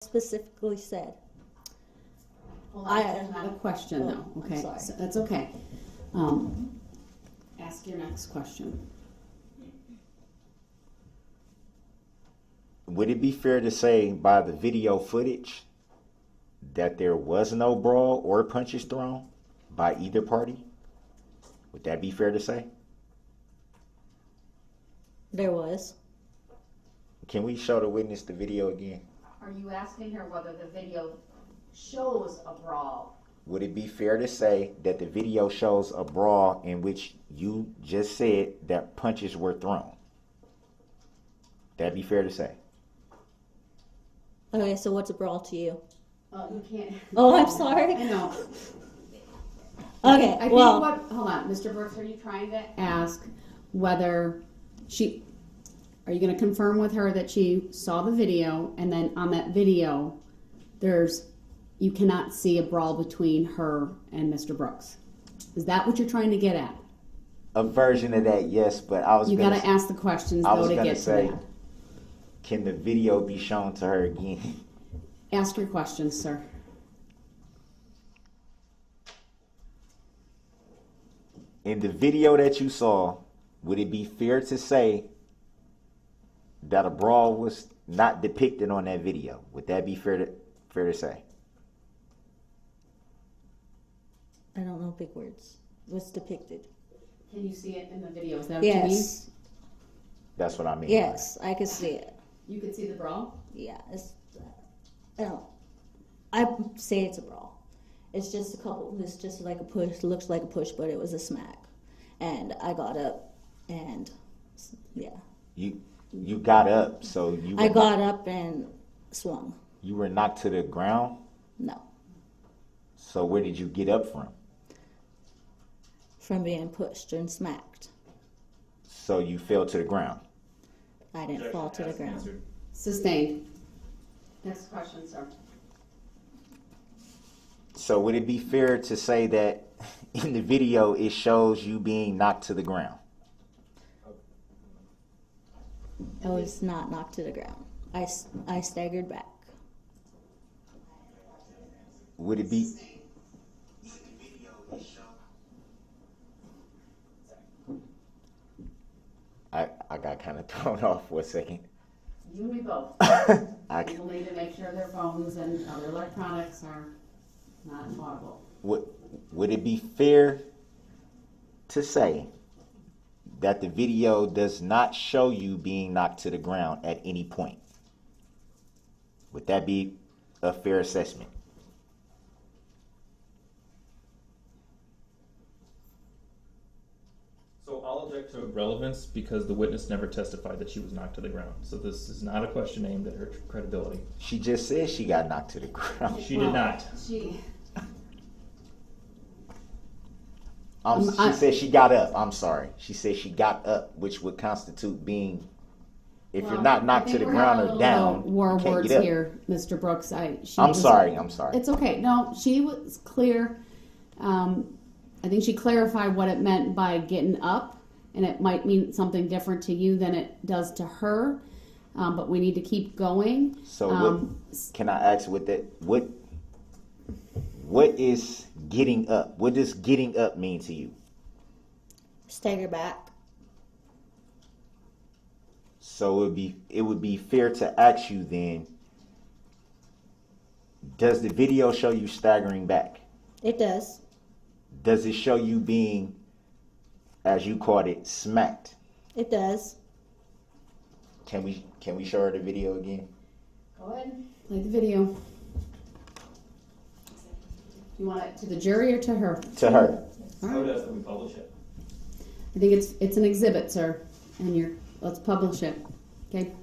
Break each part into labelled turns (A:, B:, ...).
A: specifically said.
B: Hold on, there's not a question though. Okay,
A: sorry.
B: so that's okay. Ask your next question.
C: Would it be fair to say by the video footage that there was no brawl or punches thrown by either party? Would that be fair to say?
A: There was.
C: Can we show the witness the video again?
B: Are you asking her whether the video shows a brawl?
C: Would it be fair to say that the video shows a brawl in which you just said that punches were thrown? That'd be fair to say.
A: Okay, so what's a brawl to you?
B: You can't.
A: Oh, I'm sorry.
B: I know.
A: Okay,
B: I think
A: well,
B: hold on, Mr. Brooks, are you trying to ask whether are you going to confirm with her that she saw the video, and then on that video, you cannot see a brawl between her and Mr. Brooks? Is that what you're trying to get at?
C: A version of that, yes, but I was.
B: You got to ask the questions though to get to that.
C: Can the video be shown to her again?
B: Ask your questions, sir.
C: In the video that you saw, would it be fair to say that a brawl was not depicted on that video? Would that be fair to say?
A: I don't know big words. What's depicted?
B: Can you see it in the video? Is that what you mean?
A: Yes.
C: That's what I mean.
A: Yes, I can see it.
B: You could see the brawl?
A: Yeah, I say it's a brawl. It's just it's just like a push, looks like a push, but it was a smack. And I got up and, yeah.
C: You got up, so you were
A: I got up and swung.
C: You were knocked to the ground?
A: No.
C: So where did you get up from?
A: From being pushed and smacked.
C: So you fell to the ground?
A: I didn't fall to the ground.
B: Sustained. Next question, sir.
C: So would it be fair to say that in the video it shows you being knocked to the ground?
A: I was not knocked to the ground. I staggered back.
C: Would it be... I got kind of thrown off for a second.
B: You and me both. People need to make sure their phones and other electronics are not audible.
C: Would it be fair to say that the video does not show you being knocked to the ground at any point? Would that be a fair assessment?
D: So I'll object to relevance because the witness never testified that she was knocked to the ground. So this is not a question aimed at her credibility.
C: She just said she got knocked to the ground.
D: She did not.
B: She
C: said she got up. I'm sorry. She said she got up, which would constitute being, if you're not knocked to the ground or down,
B: war
C: you can't
B: words
C: get up.
B: here, Mr. Brooks.
C: I'm sorry.
B: It's okay. No, she was clear. I think she clarified what it meant by getting up, and it might mean something different to you than it does to her. But we need to keep going.
C: So can I ask what is getting up? What does getting up mean to you?
A: Stagger back.
C: So it would be fair to ask you then, does the video show you staggering back?
A: It does.
C: Does it show you being, as you called it, smacked?
A: It does.
C: Can we show her the video again?
B: Go ahead. Play the video. You want it to the jury or to her?
C: To her.
D: I would ask that we publish it.
B: I think it's an exhibit, sir, and let's publish it. Okay.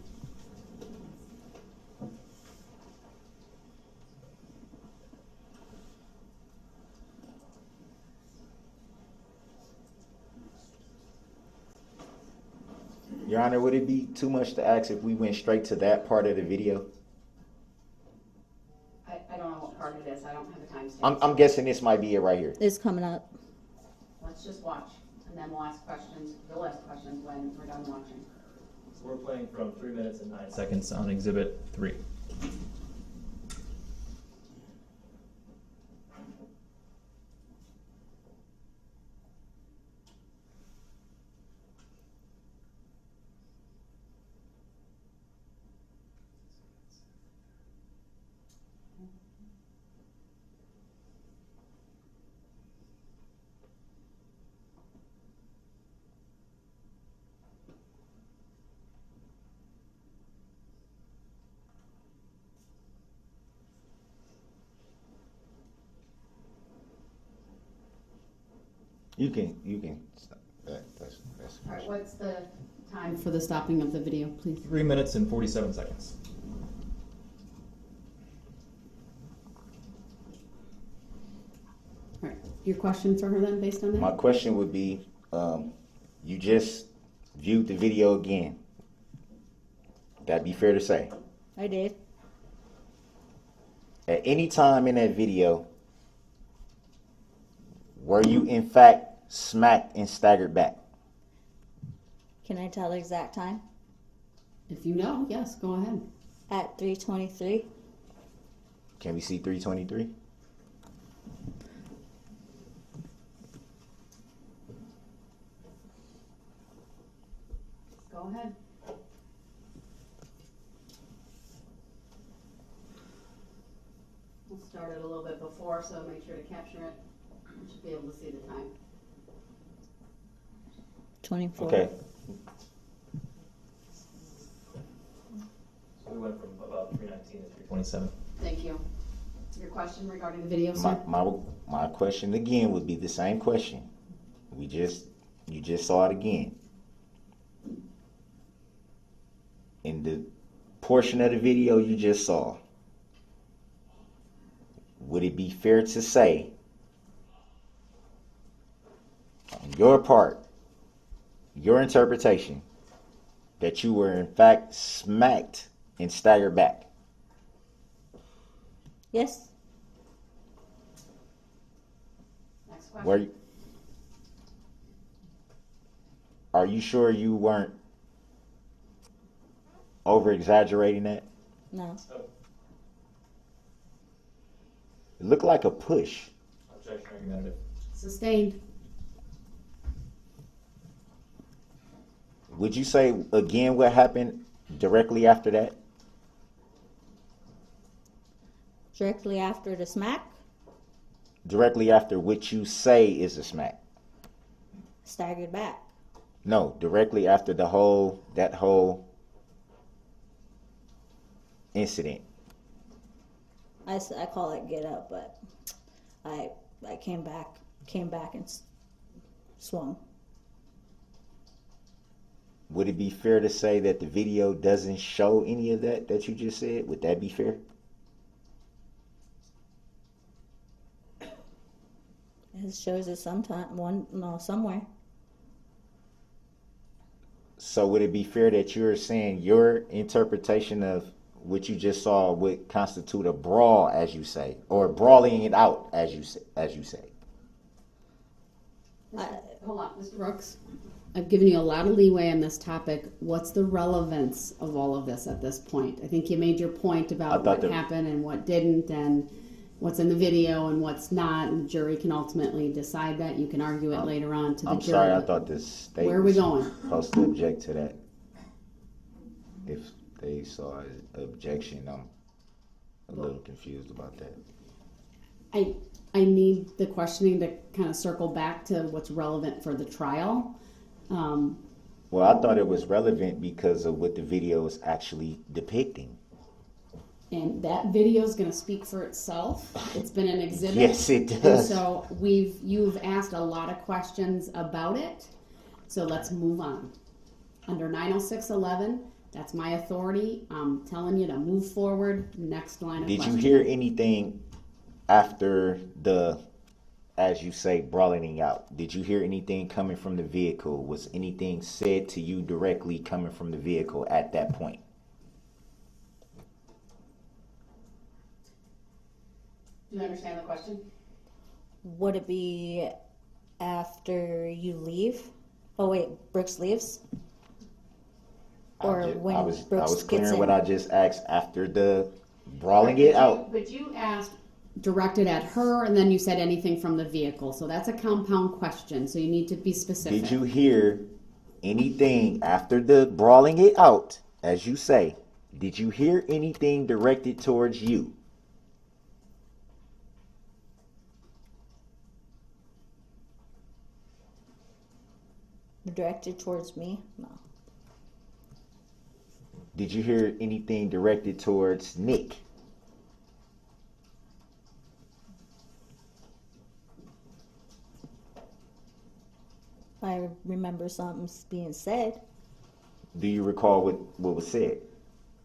C: Your Honor, would it be too much to ask if we went straight to that part of the video?
B: I don't know what part it is. I don't have the timestamp.
C: I'm guessing this might be it right here.
A: It's coming up.
B: Let's just watch, and then we'll ask questions. We'll ask questions when we're done watching.
D: So we're playing from 3 minutes and 9 seconds on Exhibit 3.
C: You can stop. That's
B: All right, what's the time for the stopping of the video, please?
D: 3 minutes and 47 seconds.
B: All right, your question for her then, based on that?
C: My question would be, you just viewed the video again. That'd be fair to say.
A: I did.
C: At any time in that video, were you in fact smacked and staggered back?
A: Can I tell the exact time?
B: If you know, yes, go ahead.
A: At 3:23.
C: Can we see 323?
B: Go ahead. We'll start it a little bit before, so make sure to capture it. You should be able to see the time.
A: 24.
C: Okay.
D: So we went from about 319 to 327.
B: Thank you. Your question regarding the video, sir?
C: My question again would be the same question. You just saw it again. In the portion of the video you just saw, would it be fair to say, on your part, your interpretation, that you were in fact smacked and staggered back?
A: Yes.
B: Next question.
C: Were you, are you sure you weren't over exaggerating that?
A: No.
C: It looked like a push.
D: Objection argumentative.
B: Sustained.
C: Would you say again what happened directly after that?
A: Directly after the smack,
C: Directly after what you say is a smack?
A: staggered back.
C: No, directly after that whole incident.
A: I call it get up, but I came back and swung.
C: Would it be fair to say that the video doesn't show any of that you just said? Would that be fair?
A: It shows it somewhere.
C: So would it be fair that you're saying your interpretation of what you just saw would constitute a brawl, as you say, or brawling it out, as you say?
B: Hold on, Mr. Brooks. I've given you a lot of leeway on this topic. What's the relevance of all of this at this point? I think you made your point about what happened and what didn't, and what's in the video and what's not, and the jury can ultimately decide that. You can argue it later on to the jury.
C: I'm sorry, I thought this state
B: Where are we going?
C: supposed to object to that. If they saw an objection, I'm a little confused about that.
B: I need the questioning to kind of circle back to what's relevant for the trial.
C: Well, I thought it was relevant because of what the video is actually depicting.
B: And that video is going to speak for itself. It's been an exhibit.
C: Yes, it does.
B: And so you've asked a lot of questions about it. So let's move on. Under 906.11, that's my authority. I'm telling you to move forward. Next line of
C: Did
B: questioning.
C: you hear anything after the, as you say, brawling out? Did you hear anything coming from the vehicle? Was anything said to you directly coming from the vehicle at that point?
B: Do you understand the question?
A: Would it be after you leave? Oh wait, Brooks leaves? Or when
C: I was
A: Brooks gets
C: clearing
A: in?
C: what I just asked after the brawling it out.
B: But you asked directed at her, and then you said anything from the vehicle. So that's a compound question. So you need to be specific.
C: Did you hear anything after the brawling it out, as you say? Did you hear anything directed towards you?
A: Directed towards me? No.
C: Did you hear anything directed towards Nick?
A: remember something being said.
C: Do you recall what was said?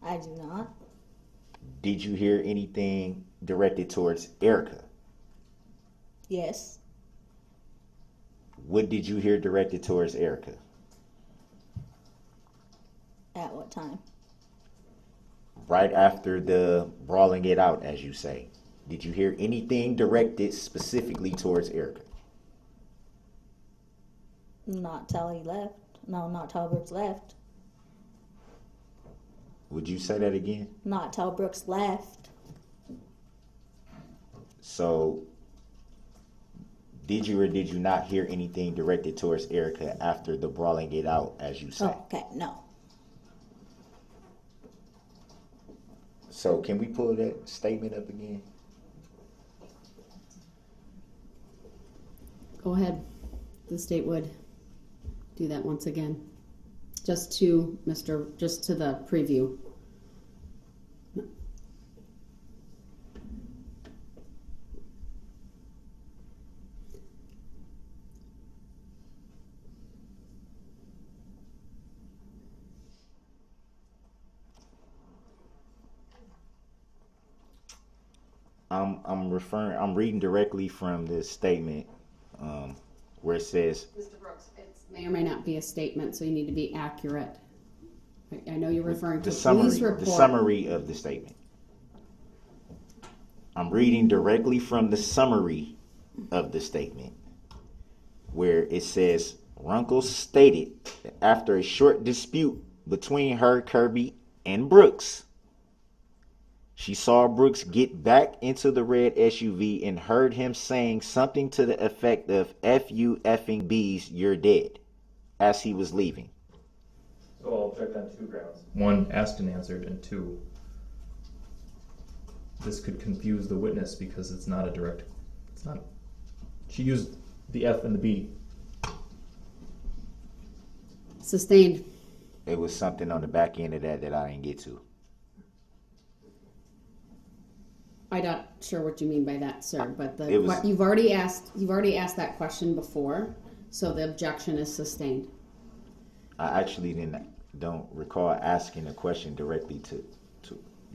A: I do not.
C: Did you hear anything directed towards Erica?
A: Yes.
C: What did you hear directed towards Erica?
A: At what time?
C: Right after the brawling it out, as you say. Did you hear anything directed specifically towards Erica?
A: Not till he left. No, not till Brooks left.
C: Would you say that again?
A: Not till Brooks left.
C: So, did you or did you not hear anything directed towards Erica after the brawling it out, as you say?
A: Oh, okay, no.
C: So, can we pull that statement up again?
B: Go ahead. The state would do that once again. Just to the preview.
C: I'm reading directly from the statement where it says,
B: Mr. Brooks, it may or may not be a statement, so you need to be accurate. I know you're referring to
C: the
B: a police report.
C: The summary of the statement. I'm reading directly from the summary of the statement where it says, Runkle stated that after a short dispute between her, Kirby, and Brooks, she saw Brooks get back into the red SUV and heard him saying something to the effect of F you effing bees, you're dead, as he was leaving.
D: So I'll object on two grounds. One, asked and answered, and two, this could confuse the witness because it's not. She used the F and the B.
B: Sustained.
C: It was something on the back end of that I didn't get to.
B: I'm not sure what you mean by that, sir, but
C: was-
B: you've already asked that question before, so the objection is sustained.
C: I actually don't recall asking a question directly to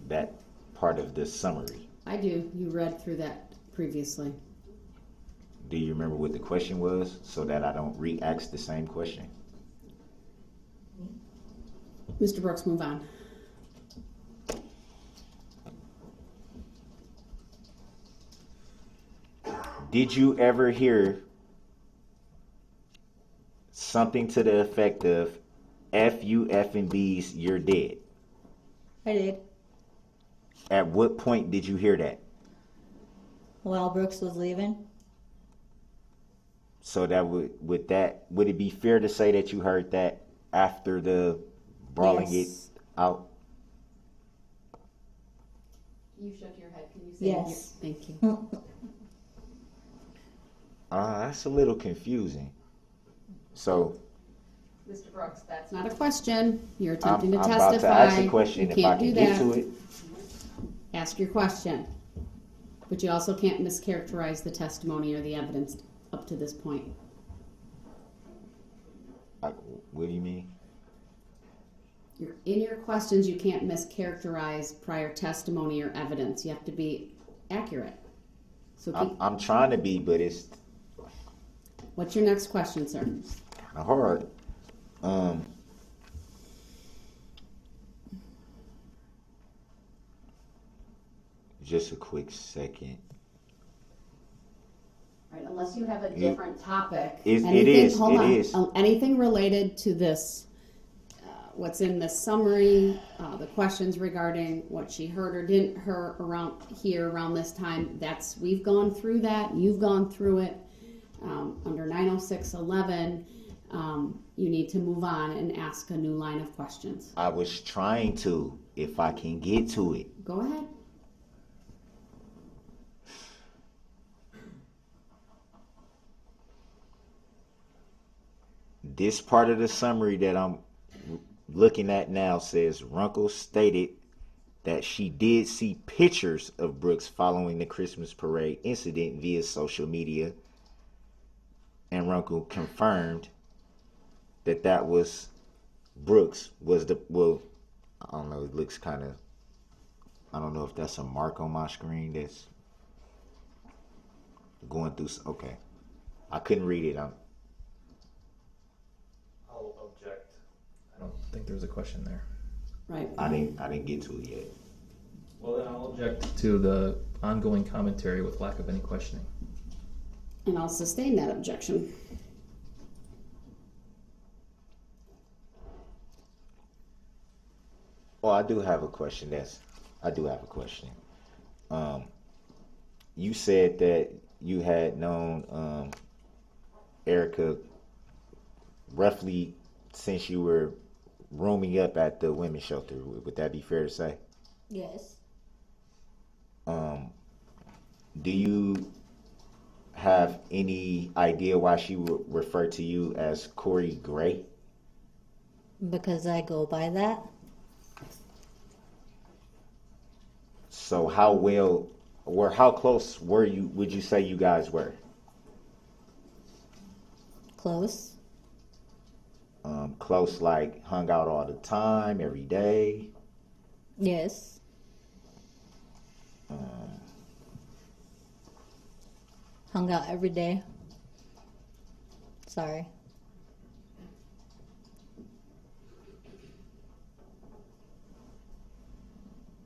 C: that part of the summary.
B: I do. You read through that previously.
C: Do you remember what the question was so that I don't re-ask the same question?
B: Mr. Brooks, move on.
C: Did you ever hear something to the effect of F you effing bees, you're dead?
A: I did.
C: At what point did you hear that?
A: While Brooks was leaving.
C: So that would it be fair to say that you heard that after the brawling
A: Yes.
C: it out?
B: You shook your head. Can you say
A: Yes.
B: Thank you.
C: That's a little confusing. So
B: Mr. Brooks, that's not a question. You're attempting to
C: I'm
B: testify.
C: about to ask a question.
B: You
C: If I
B: can't
C: can
B: do
C: get
B: that.
C: to it.
B: Ask your question. But you also can't mischaracterize the testimony or the evidence up to this point.
C: What do you mean?
B: In your questions, you can't mischaracterize prior testimony or evidence. You have to be accurate. So
C: I'm trying to be, but it's
B: what's your next question, sir?
C: kind of hard. Just a quick second.
B: Right, unless you have a different topic.
C: It is.
B: Anything related to this, what's in the summary, the questions regarding what she heard or didn't hear around this time, we've gone through that. You've gone through it. Under 906.11, you need to move on and ask a new line of questions.
C: I was trying to, if I can get to it.
B: Go ahead.
C: This part of the summary that I'm looking at now says Runkle stated that she did see pictures of Brooks following the Christmas parade incident via social media, and Runkle confirmed that was Brooks was the, well, I don't know, it looks kind of, I don't know if that's a mark on my screen that's going through, okay. I couldn't read it.
D: I'll object. I don't think there's a question there.
B: Right.
C: I didn't get to it yet.
D: Well, then I'll object to the ongoing commentary with lack of any questioning.
B: And I'll sustain that objection.
C: Oh, I do have a question. I do have a question. You said that you had known Erica roughly since you were rooming up at the women's shelter. Would that be fair to say?
A: Yes.
C: Do you have any idea why she would refer to you as Corey Gray?
A: Because I go by that.
C: So how well or how close would you say you guys were?
A: Close.
C: Close, like hung out all the time, every day?
A: Yes. Hung out every day. Sorry.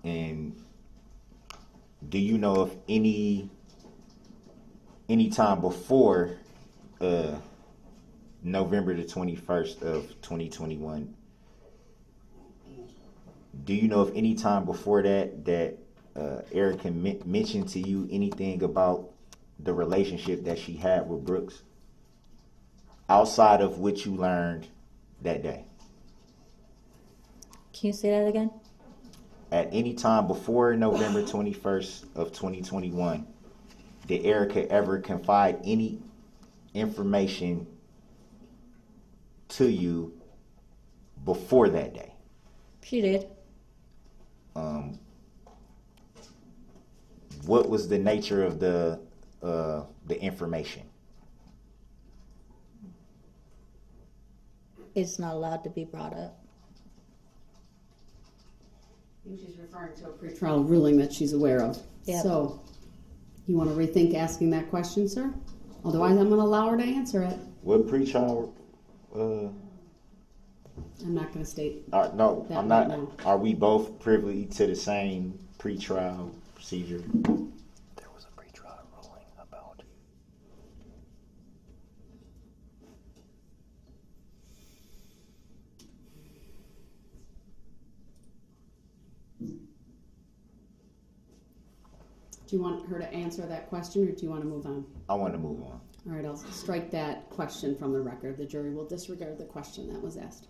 C: And do you know if any time before November the 21st of 2021, do you know if any time before that Erica mentioned to you anything about the relationship that she had with Brooks outside of what you learned that day?
A: Can you say that again?
C: At any time before November 21st of 2021, did Erica ever confide any information to you before that day?
A: She did.
C: What was the nature of the information?
A: It's not allowed to be brought up.
B: I think she's referring to a pretrial ruling that she's aware of.
A: Yep.
B: So, you want to rethink asking that question, sir? Otherwise, I'm going to allow her to answer it.
C: What pretrial?
B: I'm not going to state.
C: No,
B: that
C: I'm not.
B: right now.
C: Are we both privy to the same pretrial procedure?
D: There was a pretrial ruling about.
B: Do you want her to answer that question, or do you want to move on?
C: I want to move on.
B: All right, I'll strike that question from the record. The jury will disregard the question that was asked.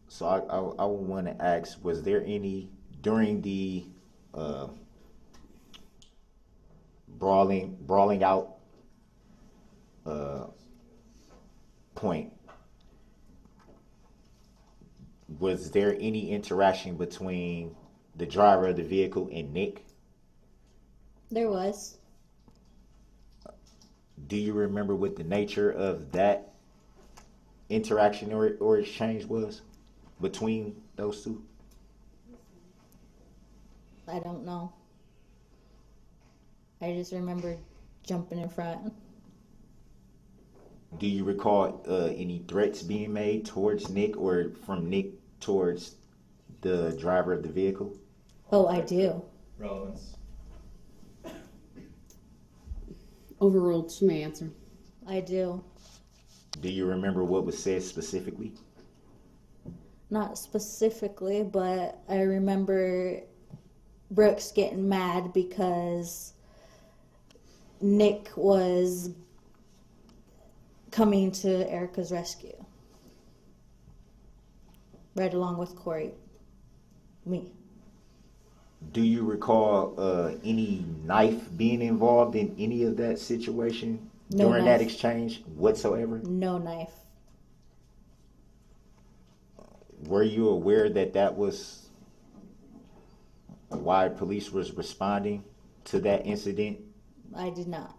C: So I would want to ask, was there any, during the brawling out point, was there any interaction between the driver of the vehicle and Nick?
A: There was.
C: Do you remember what the nature of that interaction or exchange was between those two?
A: I don't know. I just remember jumping in front.
C: Do you recall any threats being made towards Nick or from Nick towards the driver of the vehicle?
A: Oh, I do.
D: Relevance.
B: Overruled. She may answer.
A: I do.
C: Do you remember what was said specifically?
A: Not specifically, but I remember Brooks getting mad because Nick was coming to Erica's rescue. Right along with Corey. Me.
C: Do you recall any knife being involved in any of that situation
A: No
C: during that
A: knife.
C: exchange whatsoever?
A: No knife.
C: Were you aware that was why police was responding to that incident?
A: I did not.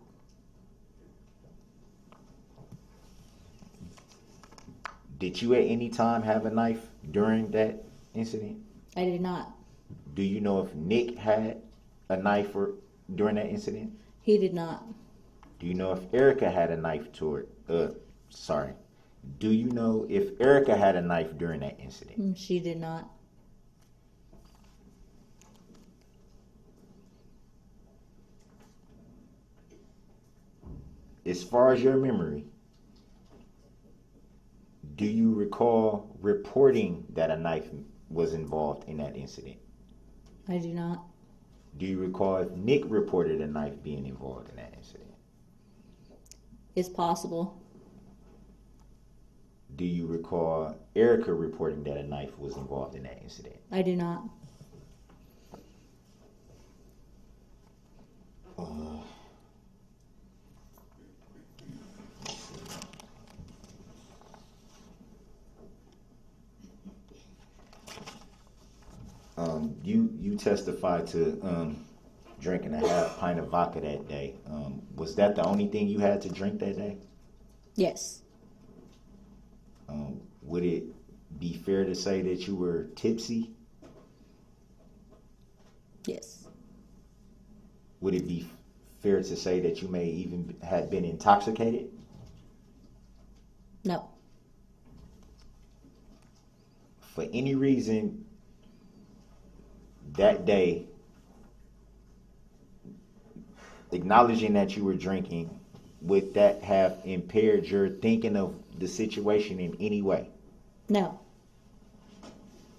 C: Did you at any time have a knife during that incident?
A: I did not.
C: Do you know if Nick had a knife during that incident?
A: He did not.
C: Do you know if Erica had a knife Do you know if Erica had a knife during that incident?
A: She did not.
C: As far as your memory, do you recall reporting that a knife was involved in that incident?
A: I do not.
C: Do you recall if Nick reported a knife being involved in that incident?
A: It's possible.
C: Do you recall Erica reporting that a knife was involved in that incident?
A: I do not.
C: You testified to drinking a half pint of vodka that day. Was that the only thing you had to drink that day?
A: Yes.
C: Would it be fair to say that you were tipsy?
A: Yes.
C: Would it be fair to say that you may even have been intoxicated?
A: No.
C: For any reason that day, acknowledging that you were drinking, would that have impaired your thinking of the situation in any way?
A: No.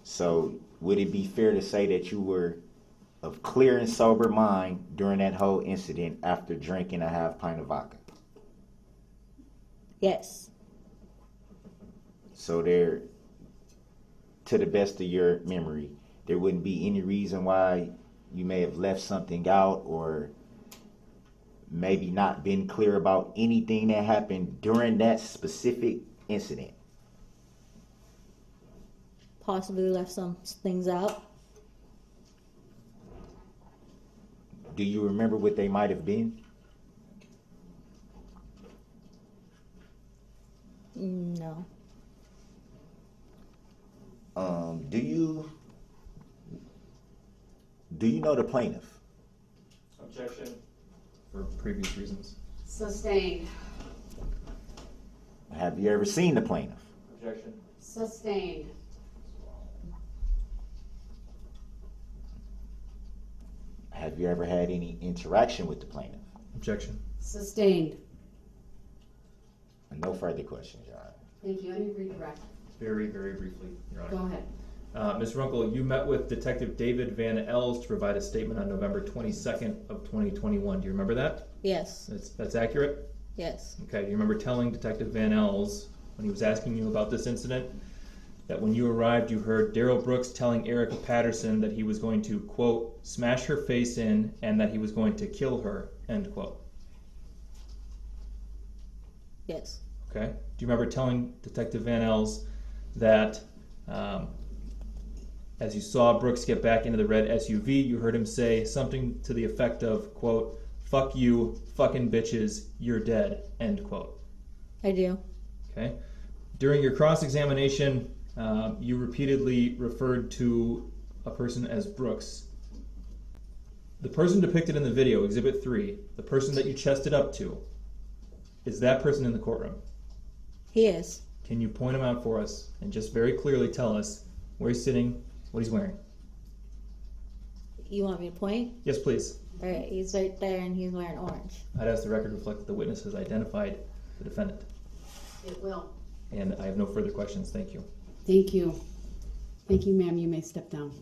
C: So would it be fair to say that you were of clear and sober mind during that whole incident after drinking a half pint of vodka?
A: Yes.
C: So there, to the best of your memory, there wouldn't be any reason why you may have left something out or maybe not been clear about anything that happened during that specific incident.
A: Possibly left some things out.
C: Do you remember what they might have been?
A: No.
C: Do you know the plaintiff?
D: Objection. For previous reasons.
B: Sustained.
C: Have you ever seen the plaintiff?
D: Objection.
B: Sustained.
C: Have you ever had any interaction with the plaintiff?
D: Objection.
B: Sustained.
C: No further questions, Your Honor.
B: Thank you. Any redirect?
D: Very, very briefly, Your Honor.
B: Go ahead.
D: Ms. Runkle, you met with Detective David Van Els to provide a statement on November 22nd of 2021. Do you remember that?
A: Yes.
D: That's accurate?
A: Yes.
D: Okay. Do you remember telling Detective Van Els, when he was asking you about this incident, that when you arrived you heard Darrell Brooks telling Erica Patterson that he was going to, quote, smash her face in and that he was going to kill her, end quote?
A: Yes.
D: Okay. Do you remember telling Detective Van Els that as you saw Brooks get back into the red SUV, you heard him say something to the effect of, quote, fuck you, fucking bitches, you're dead, end quote?
A: I do.
D: Okay. During your cross-examination, you repeatedly referred to a person as Brooks. The person depicted in the video, Exhibit 3, the person that you chested up to, is that person in the courtroom?
A: He is.
D: Can you point him out for us and just very clearly tell us where he's sitting, what he's wearing?
A: You want me to point?
D: Yes, please.
A: All right. He's right there, and he's wearing orange.
D: I'd ask the record to reflect that the witness has identified the defendant.
B: It will.
D: And I have no further questions. Thank you.
B: Thank you. Thank you, ma'am. You may step down.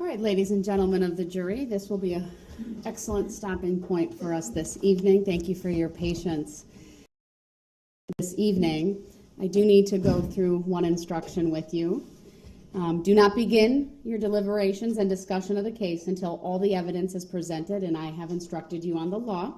B: All right, ladies and gentlemen of the jury, this will be an excellent stopping point for us this evening. Thank you for your patience this evening. I do need to go through one instruction with you. Do not begin your deliberations and discussion of the case until all the evidence is presented and I have instructed you on the law.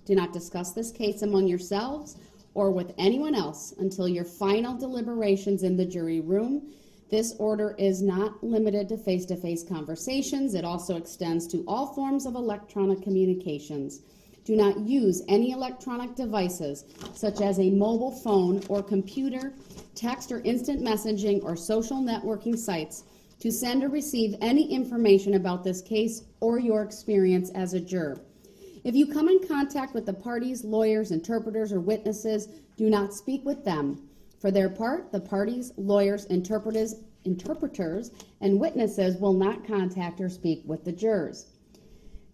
B: Do not discuss this case among yourselves or with anyone else until your final deliberations in the jury room. This order is not limited to face-to-face conversations. It also extends to all forms of electronic communications. Do not use any electronic devices, such as a mobile phone or computer, text or instant messaging or social networking sites, to send or receive any information about this case or your experience as a juror. If you come in contact with the parties, lawyers, interpreters, or witnesses, do not speak with them. For their part, the parties, lawyers, interpreters, and witnesses will not contact or speak with the jurors.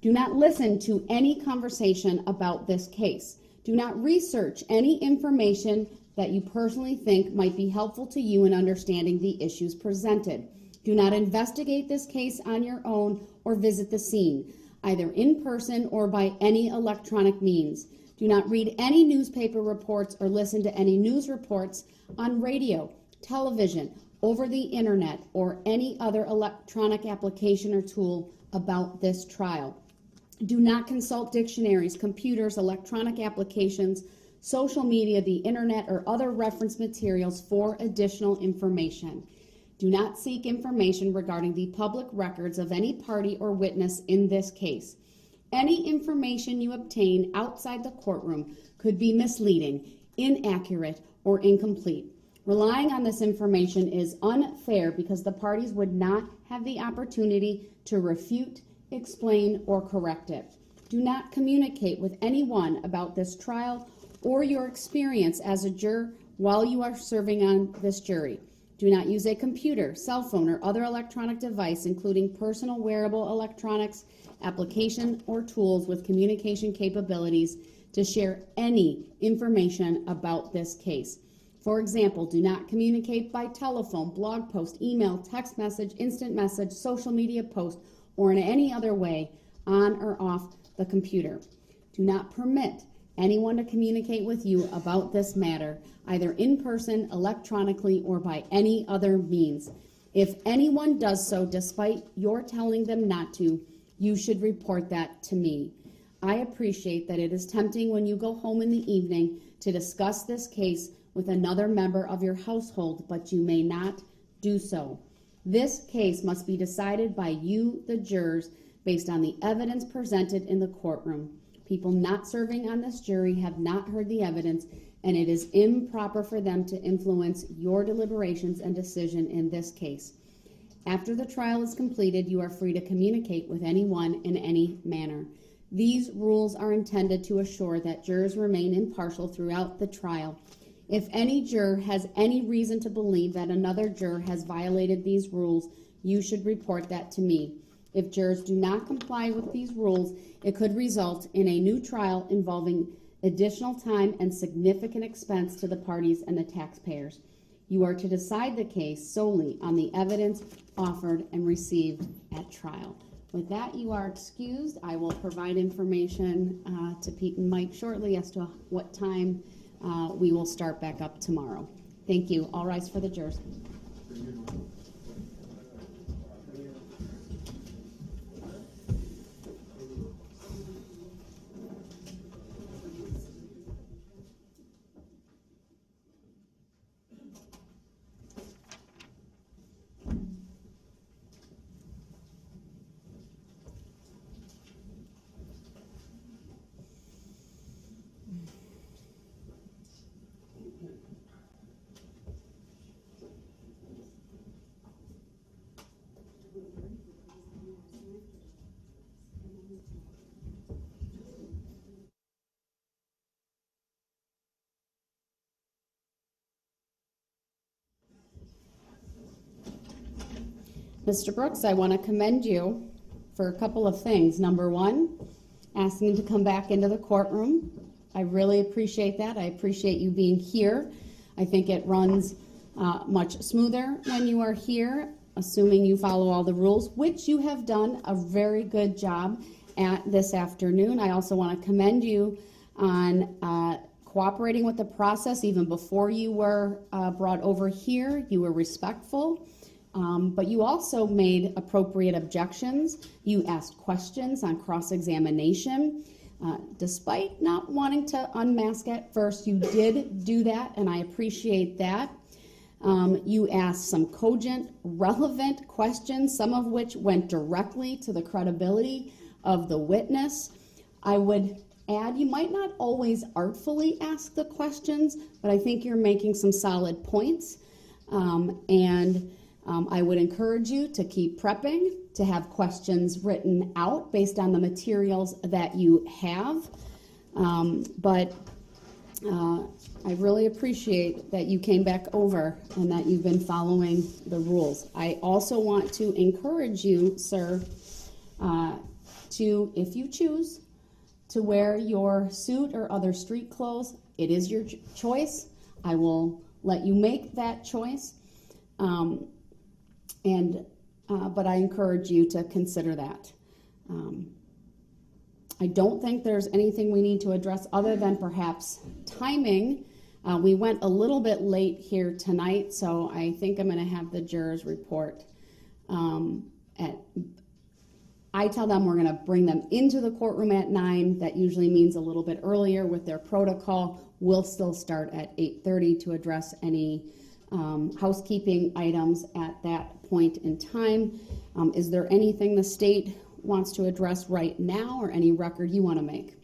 B: Do not listen to any conversation about this case. Do not research any information that you personally think might be helpful to you in understanding the issues presented. Do not investigate this case on your own or visit the scene, either in person or by any electronic means. Do not read any newspaper reports or listen to any news reports on radio, television, over the internet, or any other electronic application or tool about this trial. Do not consult dictionaries, computers, electronic applications, social media, the internet, or other reference materials for additional information. Do not seek information regarding the public records of any party or witness in this case. Any information you obtain outside the courtroom could be misleading, inaccurate, or incomplete. Relying on this information is unfair because the parties would not have the opportunity to refute, explain, or correct it. Do not communicate with anyone about this trial or your experience as a juror while you are serving on this jury. Do not use a computer, cell phone, or other electronic device, including personal wearable electronics, application, or tools with communication capabilities to share any information about this case. For example, do not communicate by telephone, blog post, email, text message, instant message, social media post, or in any other way on or off the computer. Do not permit anyone to communicate with you about this matter, either in person, electronically, or by any other means. If anyone does so despite your telling them not to, you should report that to me. I appreciate that it is tempting when you go home in the evening to discuss this case with another member of your household, but you may not do so. This case must be decided by you, the jurors, based on the evidence presented in the courtroom. People not serving on this jury have not heard the evidence, and it is improper for them to influence your deliberations and decision in this case. After the trial is completed, you are free to communicate with anyone in any manner. These rules are intended to assure that jurors remain impartial throughout the trial. If any juror has any reason to believe that another juror has violated these rules, you should report that to me. If jurors do not comply with these rules, it could result in a new trial involving additional time and significant expense to the parties and the taxpayers. You are to decide the case solely on the evidence offered and received at trial. With that, you are excused. I will provide information to Pete and Mike shortly as to what time we will start back up tomorrow. Thank you. All rise for the jurors. Mr. Brooks, I want to commend you for a couple of things. Number one, asking to come back into the courtroom. I really appreciate that. I appreciate you being here. I think it runs much smoother when you are here, assuming you follow all the rules, which you have done a very good job at this afternoon. I also want to commend you on cooperating with the process even before you were brought over here. You were respectful. But you also made appropriate objections. You asked questions on cross-examination. Despite not wanting to unmask at first, you did do that, and I appreciate that. You asked some cogent, relevant questions, some of which went directly to the credibility of the witness. I would add, you might not always artfully ask the questions, but I think you're making some solid points. I would encourage you to keep prepping, to have questions written out based on the materials that you have. I really appreciate that you came back over and that you've been following the rules. I also want to encourage you, sir, to, if you choose, to wear your suit or other street clothes. It is your choice. I will let you make that choice. But I encourage you to consider that. I don't think there's anything we need to address other than perhaps timing. We went a little bit late here tonight, so I think I'm going to have the jurors report. I tell them we're going to bring them into the courtroom at 9. That usually means a little bit earlier with their protocol. We'll still start at 8:30 to address any housekeeping items at that point in time. Is there anything the state wants to address right now, or any record you want to make?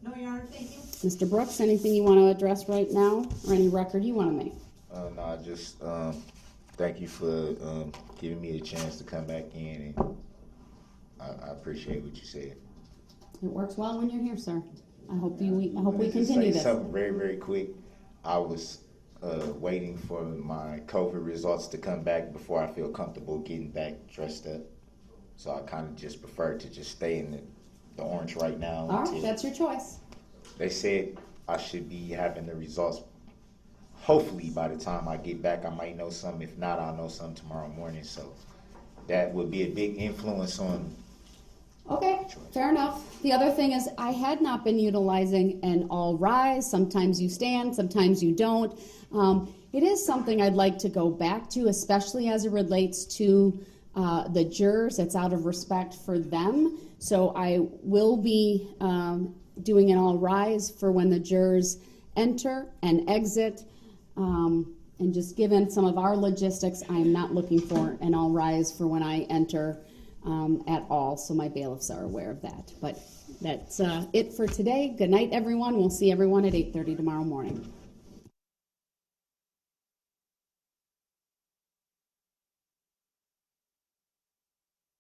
E: No, Your Honor, thank you.
B: Mr. Brooks, anything you want to address right now, or any record you want to make?
C: No, just thank you for giving me a chance to come back in, and I appreciate what you said.
B: It works well when you're here, sir. I hope we
C: Just
B: continue
C: say
B: this.
C: something very, very quick. I was waiting for my COVID results to come back before I feel comfortable getting back dressed up. So I kind of just prefer to just stay in the orange right now.
B: All right, that's your choice.
C: They said I should be having the results. Hopefully by the time I get back, I might know some. If not, I'll know some tomorrow morning. So that would be a big influence on.
B: Okay, fair enough. The other thing is I had not been utilizing an all rise. Sometimes you stand, sometimes you don't. It is something I'd like to go back to, especially as it relates to the jurors. It's out of respect for them. So I will be doing an all rise for when the jurors enter and exit. And just given some of our logistics, I am not looking for an all rise for when I enter at all. So my bailiffs are aware of that. But that's it for today. Good night, everyone. We'll see everyone at 8:30 tomorrow morning.